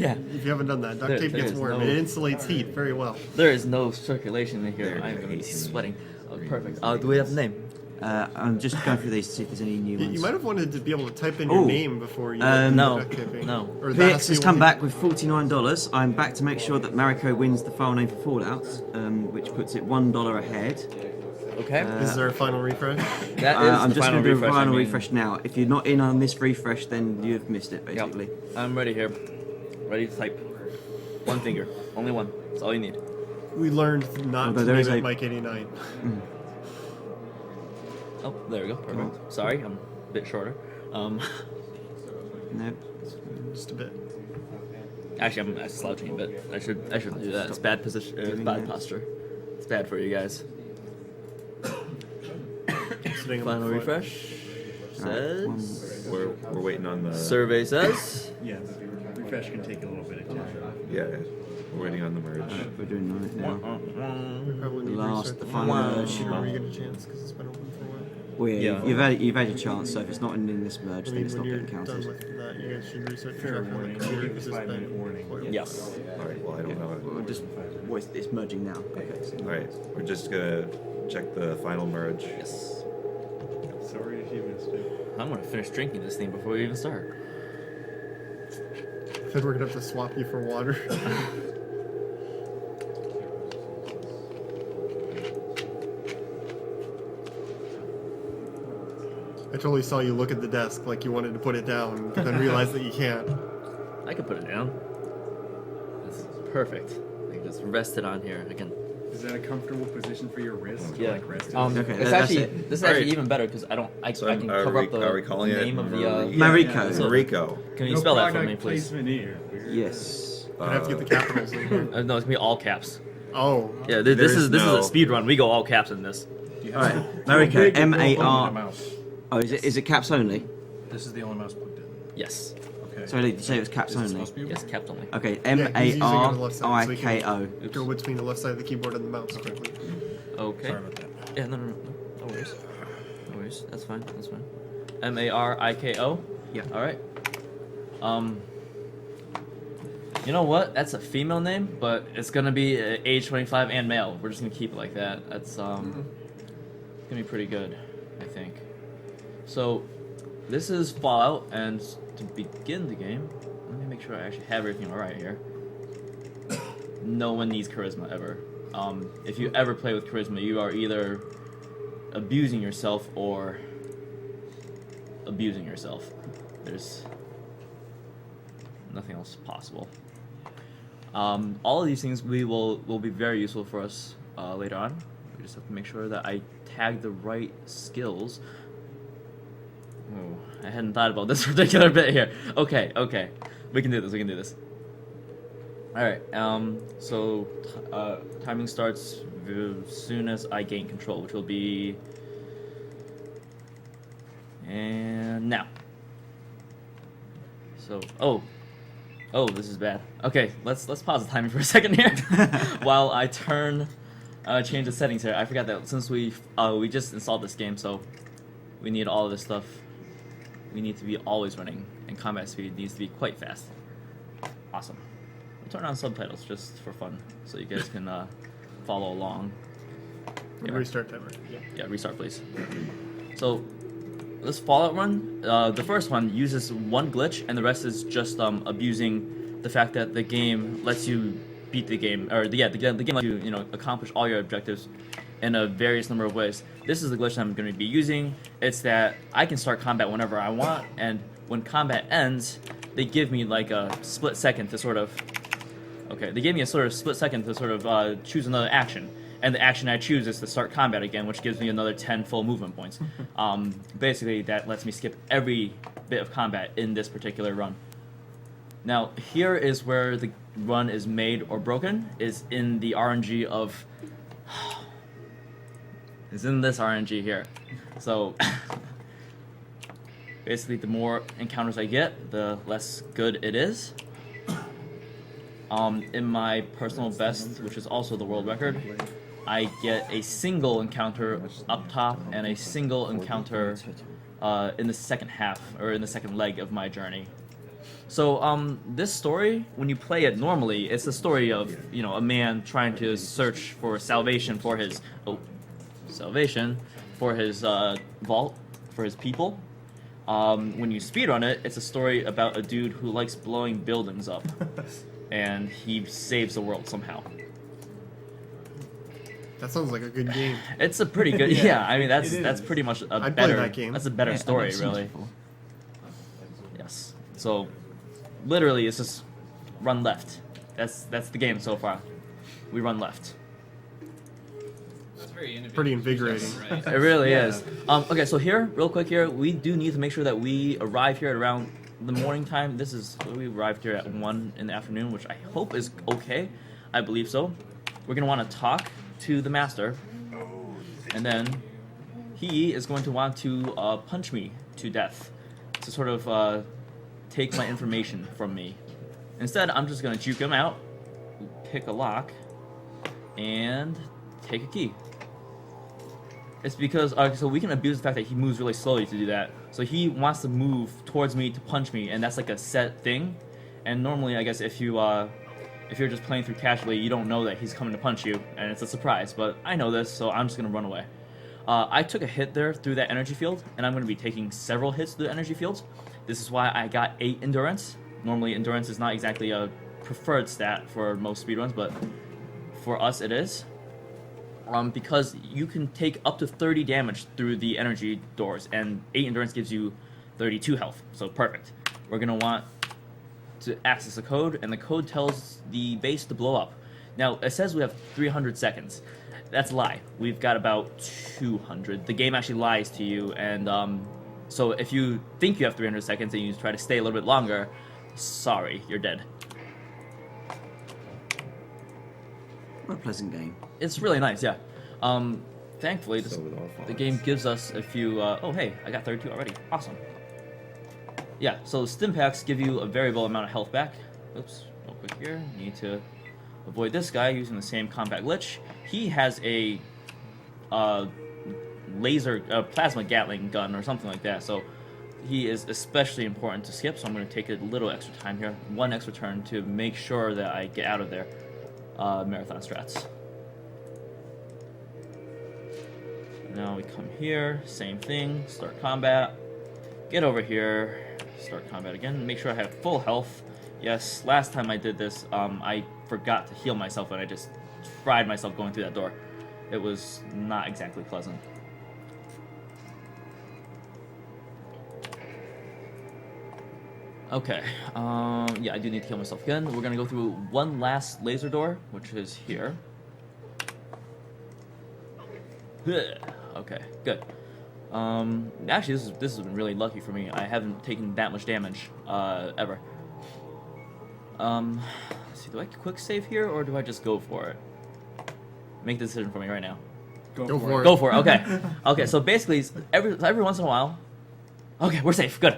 Yeah. If you haven't done that, duct tape gets warm. It insulates heat very well. There is no circulation in here. I'm going to be sweating. Oh, perfect. Do we have a name? I'm just going through these to see if there's any new ones. You might have wanted to be able to type in your name before you no, duct taping. no. PX has come back with $49. I'm back to make sure that Mariko wins the file name for Fallout, which puts it $1 ahead. Okay. Is there a final refresh? That is I'm the just final going to do a refresh. final refresh now. If you're not in on this refresh, then you've missed it, basically. Yep. I'm ready here. Ready to type. One finger. Only one. That's all you need. We learned not to name it Mike 89. Oh, there we go. Perfect. Sorry, I'm a bit shorter. No. Just a bit. Actually, I'm slouching a bit. I shouldn't do that. It's bad position. It's bad posture. It's bad for you guys. Final refresh says. We're waiting on the Survey says. Yeah, refresh can take a little bit of time. Yeah, we're waiting on the merge. We're doing it now. We probably need to Last, restart the the final final merge. sheet where you get a chance because it's been open for a while. Well, yeah, Yeah. you've had your chance, so if it's not in this merge, I then mean, it's when not you're getting done counted. with that, you guys should restart Fair your track on warning, the computer give because us it's 5-minute been warning. quite a while. Yes. All right. Well, I don't know. We'll just it's merging now. Okay. So. All right, we're just gonna check the final merge. Yes. Sorry if you missed it. I'm gonna finish drinking this thing before we even start. Then we're gonna have to swap you for water. I totally saw you look at the desk like you wanted to put it down, but then realized that you can't. I can put it down. That's perfect. I can just rest it on here. I can. Is that a comfortable position for your wrist? Yeah. Like rest it? Okay, It's that's actually it. this is actually Alright. even better because I So can are cover we- up the are we calling it name of the. Mariko. so- Mariko. Can you No spell that for product me, please? placement here. Yes. I'd have to get the capitals in here. No, it's gonna be all caps. Oh. Yeah, this There's is no- a speed run. We go all caps in this. All right, Big Mariko. and M-A-R. go on the mouse. Oh, is it caps only? This is the only mouse plugged in. Yes. Okay. Sorry, did you say it was caps Is this only? supposed to be? Yes, caps only. Okay, Yeah, he's using it on the left side, so he can M-A-R-I-K-O. Go between the left side of the keyboard and the mouse quickly. Okay. Sorry about that. Yeah, no worries. No worries. That's fine. That's fine. Mariko. Yeah. All right. You know what? That's a female name, but it's gonna be age 25 and male. We're just gonna keep it like that. That's gonna be pretty good, I think. So, this is Fallout, and to begin the game, let me make sure I actually have everything right here. No one needs charisma ever. If you ever play with charisma, you are either abusing yourself or abusing yourself. There's nothing else possible. All of these things will be very useful for us later on. We just have to make sure that I tag the right skills. Oh, I hadn't thought about this particular bit here. Okay, we can do this. All right. So timing starts as soon as I gain control, which will be and now. So oh, this is bad. Okay, let's pause the timing for a second here while I change the settings here. I forgot that since we just installed this game, so we need all of this stuff. We need to be always running, and combat speed needs to be quite fast. Awesome. I'll turn on subtitles just for fun, so you guys can follow along. Yeah. Restart timer. Yeah, restart please. So, this Fallout run, the first one uses one glitch, and the rest is just abusing the fact that the game lets you beat the game, or the game lets you accomplish all your objectives in a various number of ways. This is the glitch I'm going to be using. It's that I can start combat whenever I want, and when combat ends, they give me like a split second to sort of. Okay, they gave me a sort of split second to sort of choose another action. And the action I choose is to start combat again, which gives me another 10 full movement points. Basically, that lets me skip every bit of combat in this particular run. Now, here is where the run is made or broken, is in the RNG of... is in this RNG here. So, basically, the more encounters I get, the less good it is. In my personal best, which is also the world record, I get a single encounter up top and a single encounter in the second half, or in the second leg of my journey. So this story, when you play it normally, it's the story of a man trying to search for salvation for his vault, for his people. When you speedrun it, it's a story about a dude who likes blowing buildings up, and he saves the world somehow. That sounds like a good game. It's a pretty good, yeah. I mean, that's pretty much a I'd play better. that game. That's a better Yeah, story, I've seen it really. before. Yes. So, literally, it's just run left. That's the game so far. We run left. That's very innovative. Pretty invigorating. Right. It really Yeah. is. Okay, so here, real quick here, we do need to make sure that we arrive here at around the morning time. We arrived here at 1 in the afternoon, which I hope is okay. I believe so. We're going to want to talk to the master, and then he is going to want to punch me to death to sort of take my information from me. Instead, I'm just going to juke him out, pick a lock, and take a key. It's because so we can abuse the fact that he moves really slowly to do that. So he wants to move towards me to punch me, and that's like a set thing. And normally, I guess if you're just playing through casually, you don't know that he's coming to punch you, and it's a surprise. But I know this, so I'm just gonna run away. I took a hit there through that energy field, and I'm gonna be taking several hits through the energy fields. This is why I got 8 endurance. Normally, endurance is not exactly a preferred stat for most speedruns, but for us, it is. Because you can take up to 30 damage through the energy doors, and 8 endurance gives you 32 health, so perfect. We're going to want to access the code, and the code tells the base to blow up. Now, it says we have 300 seconds. That's a lie. We've got about 200. The game actually lies to you, and so if you think you have 300 seconds and you try to stay a little bit longer, sorry, you're dead. What a pleasant game. It's really nice, yeah. Thankfully, So with all the fonts. game gives us a few... oh, hey, I got 32 already. Awesome. Yeah, so stim packs give you a variable amount of health back. Oops, real quick here. Need to avoid this guy using the same combat glitch. He has a plasma Gatling gun or something like that, so he is especially important to skip, so I'm going to take a little extra time here. 1 extra turn to make sure that I get out of there. Marathon strats. Now we come here, same thing, start combat, get over here, start combat again, make sure I have full health. Yes, last time I did this, I forgot to heal myself and I just fried myself going through that door. It was not exactly pleasant. Okay, yeah, I do need to heal myself again. We're gonna go through one last laser door, which is here. Okay, good. Actually, this has been really lucky for me. I haven't taken that much damage, ever. Let's see, do I quick save here, or do I just go for it? Make the decision for me right now. Go for it. Go for it, okay. Okay, so basically, every once in a while... Okay, we're safe, good.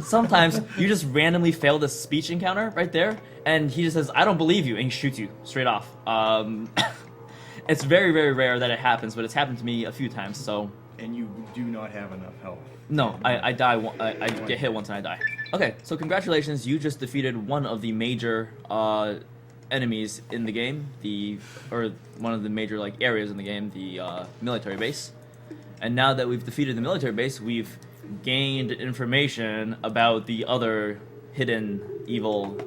Sometimes you just randomly fail this speech encounter right there, and he just says, I don't believe you, and he shoots you straight off. It's very, very rare that it happens, but it's happened to me a few times, so... And you do not have enough health. No, I die, I get hit once and I die. Okay, so congratulations, you just defeated one of the major enemies in the game, or one of the major areas in the game, the military base. And now that we've defeated the military base, we've gained information about the other hidden evil.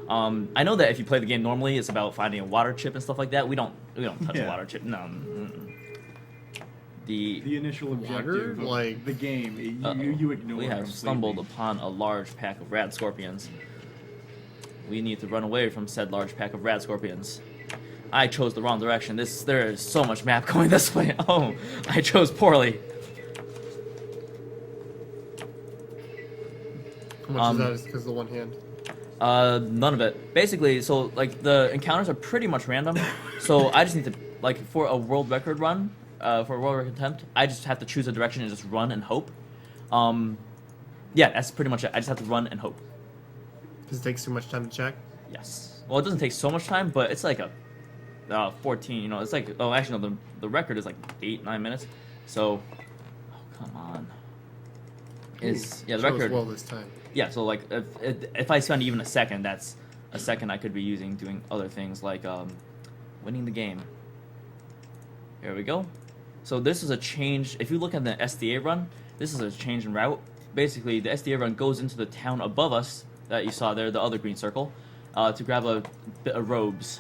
I know that if you play the game normally, it's about finding a water chip and stuff like that. We don't touch a water chip. No. The initial objective Water? of the game, Uh-oh. you ignore We have completely. stumbled upon a large pack of rad scorpions. We need to run away from said large pack of rad scorpions. I chose the wrong direction. There is so much map going this way. Oh, I chose poorly. How much is that? Is because of the one hand? None of it. Basically, so the encounters are pretty much random. So I just need to for a world record run, for a world record attempt, I just have to choose a direction and just run and hope. Yeah, that's pretty much it. I just have to run and hope. Because it takes too much time to check. Yes. Well, it doesn't take so much time, but it's like a 14. It's like actually no, the record is like 8-9 minutes. So, oh come on. The Show us record. well this time. Yeah, so like if I spend even a second, that's a second I could be using doing other things like winning the game. Here we go. So this is a change. If you look at the SDA run, this is a change in route. Basically, the SDA run goes into the town above us that you saw there, the other green circle, to grab a bit of robes.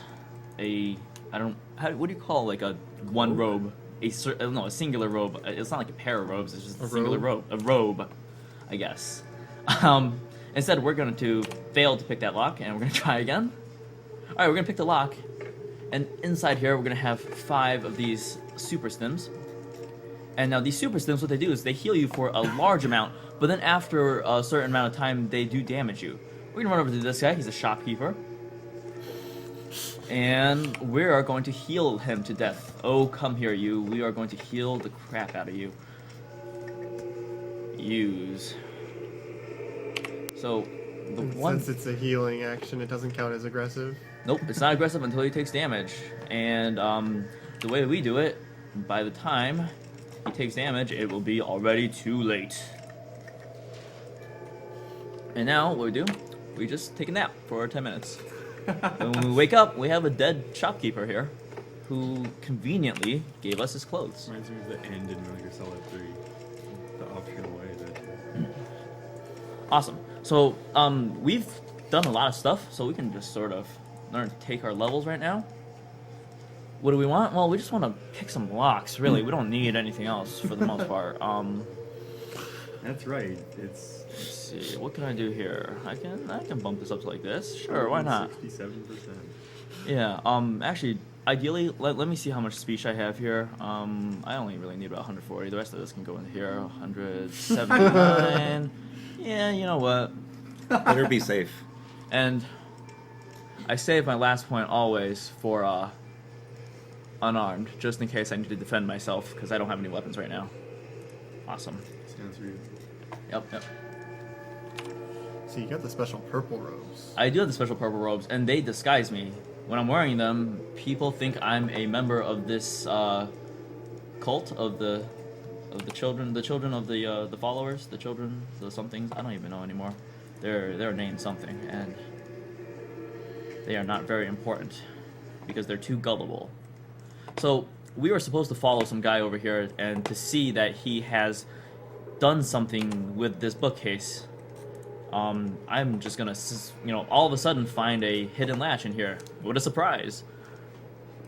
What do you call like a one robe? A singular robe. It's not like a pair of robes. It's just a singular robe. A robe, I guess. Instead, we're going to fail to pick that lock, and we're going to try again. All right, we're going to pick the lock, and inside here, we're going to have 5 of these super stims. And now these super stims, what they do is they heal you for a large amount, but then after a certain amount of time, they do damage you. We're going to run over to this guy. He's a shopkeeper. And we are going to heal him to death. Oh, come here, you. We are going to heal the crap out of you. Use. So, the one... Since it's a healing action, it doesn't count as aggressive. Nope, it's not aggressive until he takes damage. And the way we do it, by the time he takes damage, it will be already too late. And now, what we do, we just take a nap for 10 minutes. And when we wake up, we have a dead shopkeeper here who conveniently gave us his clothes. Reminds me of the end in Metal Gear Solid 3. The optional way that... Awesome. So, we've done a lot of stuff, so we can just sort of learn to take our levels right now. What do we want? Well, we just want to pick some locks, really. We don't need anything else for the most part. That's right. It's... Let's see, what can I do here? I can bump this up to like this. Sure, why not? 67%. Yeah, actually, ideally, let me see how much speech I have here. I only really need about 140. The rest of this can go in here. 179. Yeah, you know what? Better be safe. And I save my last point always for unarmed, just in case I need to defend myself, because I don't have any weapons right now. Awesome. Sounds real. Yep. So you got the special purple robes. I do have the special purple robes, and they disguise me. When I'm wearing them, people think I'm a member of this cult of the children of the followers, the somethings. I don't even know anymore. They're named something, and they are not very important because they're too gullible. So we were supposed to follow some guy over here and to see that he has done something with this bookcase. I'm just gonna, all of a sudden find a hidden latch in here. What a surprise!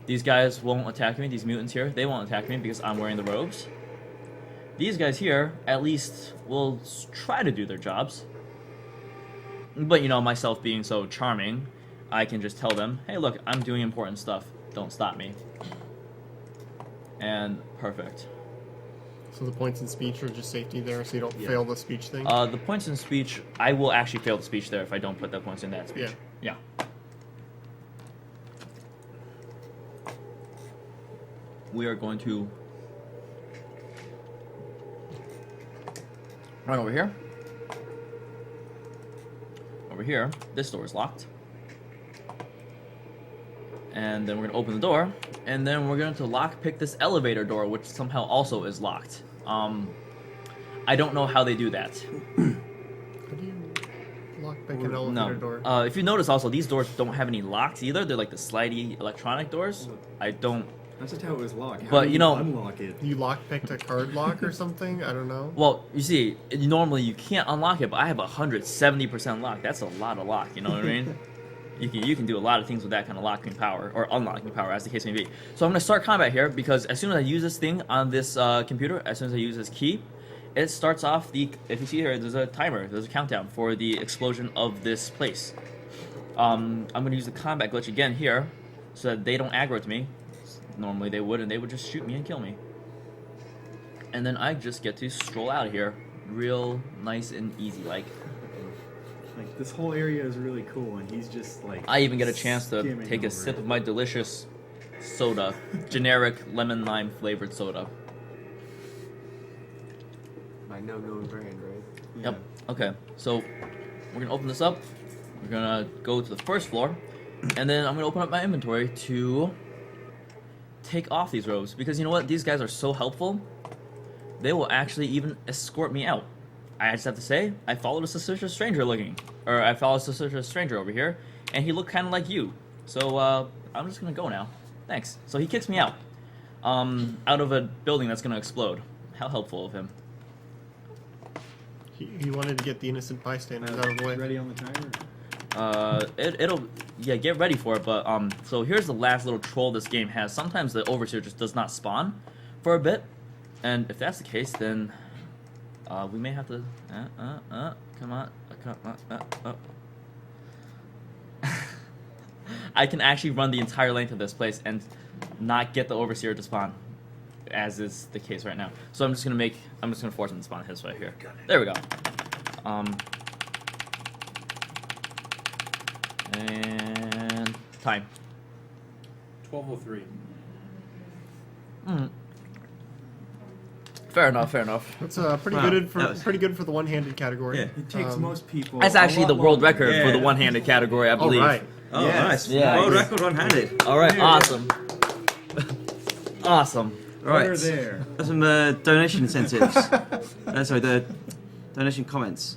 These guys won't attack me, these mutants here, they won't attack me because I'm wearing the robes. These guys here, at least, will try to do their jobs. But, myself being so charming, I can just tell them, hey look, I'm doing important stuff, don't stop me. And perfect. So the points in speech are just safety there, so you don't fail the speech thing? The points in speech, I will actually fail the speech there if I don't put the points in that speech. Yeah. We are going to run over here. Over here, this door is locked. And then we're going to open the door, and then we're going to lockpick this elevator door, which somehow also is locked. I don't know how they do that. How do you lock back an elevator door? If you notice also, these doors don't have any locks either. They're like the slidey electronic doors. I don't... That's just how it was locked. How But, do you know... unlock it? You lockpicked a card lock or something? I don't know. Well, you see, normally you can't unlock it, but I have 170% lock. That's a lot of lock, you know what I mean? You can do a lot of things with that kind of locking power, or unlocking power, as the case may be. So I'm going to start combat here, because as soon as I use this thing on this computer, as soon as I use this key, it starts off if you see here, there's a timer, there's a countdown for the explosion of this place. I'm going to use the combat glitch again here, so that they don't aggro to me. Normally they would, and they would just shoot me and kill me. And then I just get to stroll out of here, real nice and easy like. Like, this whole area is really cool, and he's just, like... I even get a chance to skimming take a over sip it. of my delicious soda. Generic lemon lime flavored soda. My no-known brand, right? Yep. Okay, so we're going to open this up. We're going to go to the first floor. And then I'm going to open up my inventory to take off these robes. Because you know what? These guys are so helpful. They will actually even escort me out. I just have to say, I followed a suspicious stranger I followed a suspicious stranger over here, and he looked kind of like you. So I'm just gonna go now. Thanks. So he kicks me out, out of a building that's gonna explode. How helpful of him. He wanted to get the innocent bystanders out of the way. Ready on the timer? It'll get ready for it. But so here's the last little troll this game has. Sometimes the overseer just does not spawn for a bit, and if that's the case, then we may have to. Come on. I can actually run the entire length of this place and not get the overseer to spawn, as is the case right now. So I'm just gonna force him to spawn his way here. There we go. And time. 12:03. Fair enough. That's Wow, that was- pretty good for the one-handed category. Yeah. It takes most people. That's a actually lot the world longer. record for the Yeah. one-handed category, I All believe. right. Oh, Yes. nice. Yeah. World record one-handed. All right, Yeah. awesome. Awesome. Right. Right there. There's some donation incentives. Sorry, the donation comments.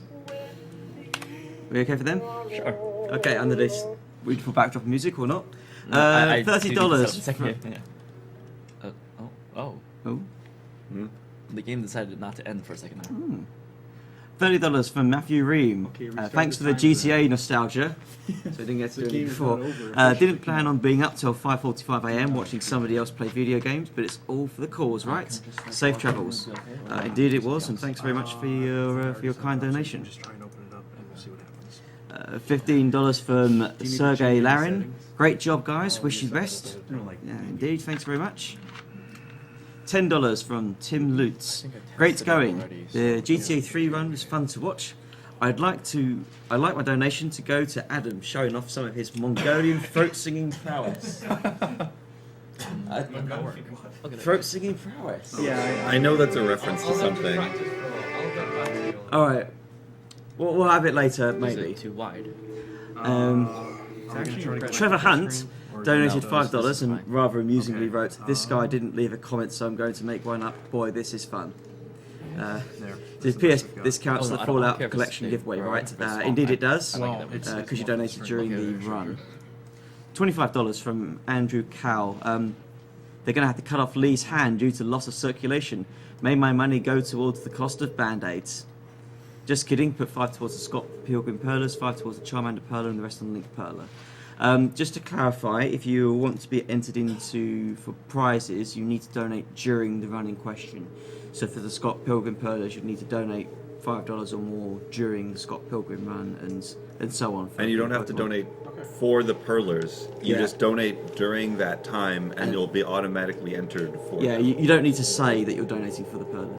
We okay for them? Sure. Okay, under this beautiful backdrop of music or not? I do need to $30. set up a second. Yeah. Oh. Oh. The game decided not to end for a second now. $30 from Matthew Ream. Okay, restart Thanks the for the timer GTA nostalgia. So I didn't get to The do it game is before. not over. Didn't plan on being up till 5:45 a.m. watching somebody else play video games, but it's all for the cause, right? Safe travels. Indeed it was, and thanks very much for your kind donation. Just try and open it up and see what happens. $15 from Sergey Larin. Great job, guys. Wish you the best. No, like, Yeah, indeed. Thanks very much. $10 from Tim Lutz. Great going. The GTA 3 run was fun to watch. I'd like my donation to go to Adam, showing off some of his Mongolian throat singing prowess. Throat singing prowess. yeah, I know that's a reference to something. All right. We'll have it later, Is maybe. it too wide? Trevor Hunt donated No, $5 this is and fine. rather amusingly wrote, "This guy didn't leave a comment, so I'm going to make one up. Boy, this is fun." P.S. This counts Oh, no, the I don't care Fallout if it's collection big giveaway, or right? if it's small. Indeed, it does. I like it that way. Because you donated during the run. $25 from Andrew Cowell. They're going to have to cut off Lee's hand due to loss of circulation. May my money go towards the cost of band-aids. Just kidding. Put 5 towards the Scott Pilgrim Perlers, 5 towards the Charmander Perler, and the rest on the Link Perler. Just to clarify, if you want to be entered into for prizes, you need to donate during the run in question. So for the Scott Pilgrim Perlers, you'd need to donate $5 or more during the Scott Pilgrim run, and so on. And you don't have to donate for the Perlers. You Yeah. just donate during that time, and you'll be automatically entered for Yeah, them. you don't need to say that you're donating for the Perlers.